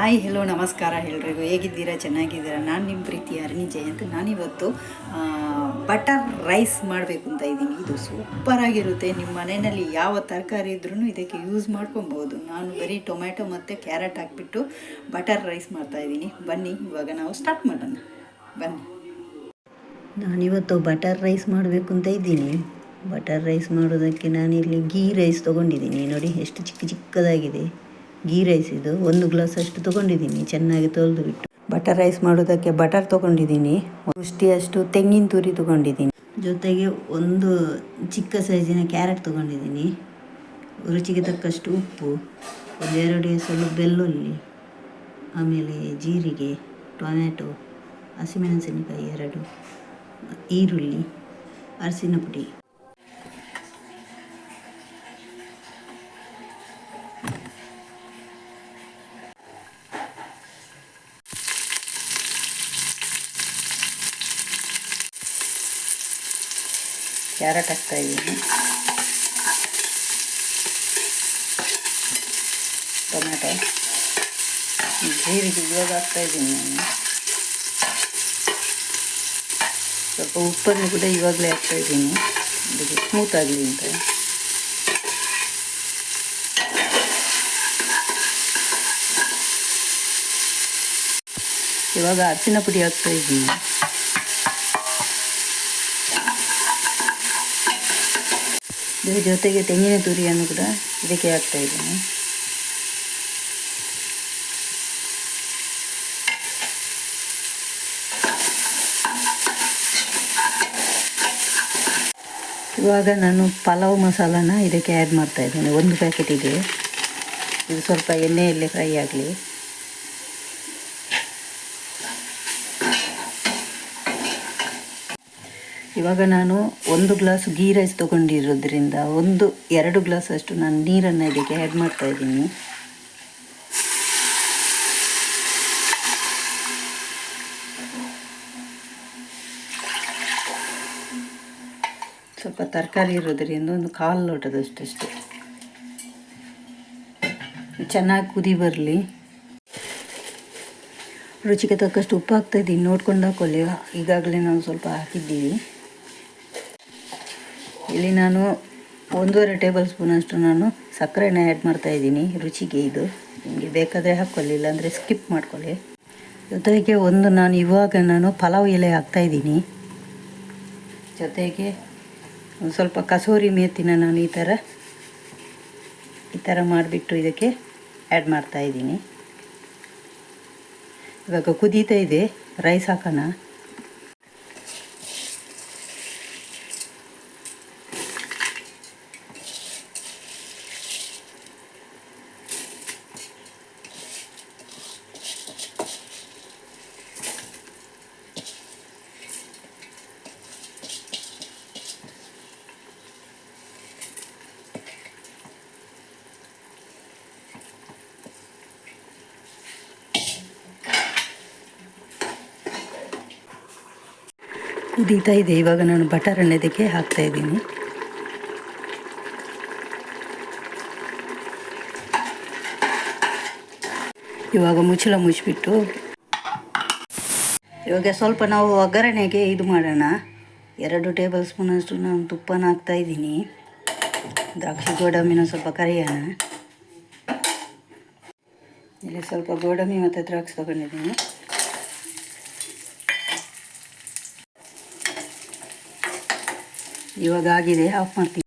Hi hello ನಮಸ್ಕಾರ ಎಲ್ರಿಗೂ. ಹೇಗಿದ್ದೀರಾ? ಚೆನ್ನಾಗಿದ್ದೀರಾ? ನಾನು ನಿಮ್ಮ ಪ್ರೀತಿ ಅರ್ನಿ ಜಯಂತ್. ನಾನಿವತ್ತು ಬಟರ್ ರೈಸ್ ಮಾಡಬೇಕು ಅಂತ ಇದ್ದೀನಿ. ಇದು ಸೂಪರಾಗಿರುತ್ತೆ. ನಿಮ್ಮ ಮನೆಯಲ್ಲಿ ಯಾವ ತರಕಾರಿ ಇದ್ರೂ ಇದಕ್ಕೆ ಯೂಸ್ ಮಾಡ್ಕೊಬೋದು. ನಾನು ಬರೀ ಟೊಮ್ಯಾಟೊ ಮತ್ತು ಕ್ಯಾರೆಟ್ ಹಾಕ್ಬಿಟ್ಟು ಬಟರ್ ರೈಸ್ ಮಾಡ್ತಾಯಿದ್ದೀನಿ. ಬನ್ನಿ ಇವಾಗ ನಾವು ಸ್ಟಾರ್ಟ್ ಮಾಡೋಣ. ಬನ್ನಿ. ನಾನಿವತ್ತು ಬಟರ್ ರೈಸ್ ಮಾಡಬೇಕು ಅಂತ ಇದ್ದೀನಿ. ಬಟರ್ ರೈಸ್ ಮಾಡೋದಕ್ಕೆ ನಾನಿಲ್ಲಿ ಗೀ ರೈಸ್ ತೊಗೊಂಡಿದ್ದೀನಿ. ನೋಡಿ ಎಷ್ಟು ಚಿಕ್ಕದಾಗಿದೆ ಗೀ ರೈಸ್. ಇದು 1 ಗ್ಲಾಸ್ ಅಷ್ಟು ತೊಗೊಂಡಿದ್ದೀನಿ. ಚೆನ್ನಾಗಿ ತೊಳೆದು ಬಿಟ್ಟು ಬಟರ್ ರೈಸ್ ಮಾಡೋದಕ್ಕೆ ಬಟರ್ ತೊಗೊಂಡಿದ್ದೀನಿ. ಅಷ್ಟು ತೆಂಗಿನ ತುರಿ ತೊಗೊಂಡಿದ್ದೀನಿ. ಜೊತೆಗೆ ಒಂದು ಚಿಕ್ಕ ಸೈಜಿನ ಕ್ಯಾರೆಟ್ ತೊಗೊಂಡಿದ್ದೀನಿ. ರುಚಿಗೆ ತಕ್ಕಷ್ಟು ಉಪ್ಪು, 1-2 ಎಸಳು ಬೆಳ್ಳುಳ್ಳಿ, ಆಮೇಲೆ ಜೀರಿಗೆ, ಟೊಮ್ಯಾಟೊ, ಹಸಿಮೆಣಸಿನಕಾಯಿ 2, ಈರುಳ್ಳಿ, ಅರಿಶಿನ ಪುಡಿ. ಕ್ಯಾರೆಟ್ ಹಾಕ್ತಾಯಿದ್ದೀನಿ. ಟೊಮ್ಯಾಟೊ, ಜೀರಿಗೆ ಇವಾಗ ಹಾಕ್ತಾಯಿದ್ದೀನಿ ನಾನು. ಸ್ವಲ್ಪ ಉಪ್ಪನ್ನು ಕೂಡ ಇವಾಗಲೇ ಹಾಕ್ತಾಯಿದ್ದೀನಿ, ಇದಕ್ಕೆ ಸ್ಮೂತ್ ಆಗಲಿ ಅಂತ. ಇವಾಗ ಅರಿಶಿನ ಪುಡಿ ಹಾಕ್ತಾಯಿದ್ದೀನಿ. ಇದರ ಜೊತೆಗೆ ತೆಂಗಿನ ತುರಿಯನ್ನು ಕೂಡ ಇದಕ್ಕೆ ಹಾಕ್ತಾಯಿದ್ದೀನಿ. ಇವಾಗ ನಾನು ಪಲಾವ್ ಮಸಾಲಾನ ಇದಕ್ಕೆ ಆ್ಯಡ್ ಮಾಡ್ತಾಯಿದ್ದೀನಿ. 1 ಪ್ಯಾಕೆಟ್ ಇದೆ. ಇದು ಸ್ವಲ್ಪ ಎಣ್ಣೆಯಲ್ಲಿ ಫ್ರೈ ಆಗಲಿ. ಇವಾಗ ನಾನು 1 ಗ್ಲಾಸ್ ಗೀ ರೈಸ್ ತೊಗೊಂಡಿರೋದ್ರಿಂದ 1-2 ಗ್ಲಾಸ್ ಅಷ್ಟು ನಾನು ನೀರನ್ನು ಇದಕ್ಕೆ ಆ್ಯಡ್ ಮಾಡ್ತಾಯಿದ್ದೀನಿ. ಸ್ವಲ್ಪ ತರಕಾರಿ ಇರೋದ್ರಿಂದ 1/4 ಲೋಟದಷ್ಟು ಚೆನ್ನಾಗಿ ಕುದಿ ಬರಲಿ. ರುಚಿಗೆ ತಕ್ಕಷ್ಟು ಉಪ್ಪು ಹಾಕ್ತಾಯಿದ್ದೀನಿ. ನೋಡ್ಕೊಂಡು ಹಾಕೊಳ್ಳಿ. ಈಗಾಗಲೇ ನಾವು ಸ್ವಲ್ಪ ಹಾಕಿದ್ದೀವಿ. ಇಲ್ಲಿ ನಾನು 1.5 ಟೇಬಲ್ ಸ್ಪೂನ್ ಅಷ್ಟು ನಾನು ಸಕ್ಕರೆನ ಆ್ಯಡ್ ಮಾಡ್ತಾಯಿದ್ದೀನಿ. ರುಚಿಗೆ ಇದು ನಿಮಗೆ ಬೇಕಾದರೆ ಹಾಕ್ಕೊಳ್ಳಿ, ಇಲ್ಲಾಂದರೆ ಸ್ಕಿಪ್ ಮಾಡ್ಕೊಳ್ಳಿ. ಜೊತೆಗೆ ನಾನು ಪಲಾವ್ ಎಲೆ ಹಾಕ್ತಾಯಿದ್ದೀನಿ. ಜೊತೆಗೆ ಒಂದು ಸ್ವಲ್ಪ ಕಸೂರಿ ಮೇಥಿನ ನಾನು ಈ ಥರ ಮಾಡಿಬಿಟ್ಟು ಇದಕ್ಕೆ ಆ್ಯಡ್ ಮಾಡ್ತಾಯಿದ್ದೀನಿ. ಇವಾಗ ಕುದೀತಾ ಇದೆ, ರೈಸ್ ಹಾಕೋಣ. ಕುದೀತಾ ಇದೆ. ಇವಾಗ ನಾನು ಬಟರನ್ನು ಇದಕ್ಕೆ ಹಾಕ್ತಾಯಿದ್ದೀನಿ. ಇವಾಗ ಮುಚ್ಚಳ ಮುಚ್ಚಿಬಿಟ್ಟು ಇವಾಗ ಸ್ವಲ್ಪ ನಾವು ಒಗ್ಗರಣೆಗೆ ಇದು ಮಾಡೋಣ. 2 ಟೇಬಲ್ ಸ್ಪೂನ್ ಅಷ್ಟು ನಾನು ತುಪ್ಪನ ಹಾಕ್ತಾಯಿದ್ದೀನಿ. ದ್ರಾಕ್ಷಿ ಗೋಡಂಬಿನ ಸ್ವಲ್ಪ ಕರಿಯೋಣ. ಇಲ್ಲಿ ಸ್ವಲ್ಪ ಗೋಡಂಬಿ ಮತ್ತು ದ್ರಾಕ್ಷಿ ತೊಗೊಂಡಿದ್ದೀನಿ. ಇವಾಗ ಆಗಿದೆ, ಆಫ್ ಮಾಡ್ತೀನಿ.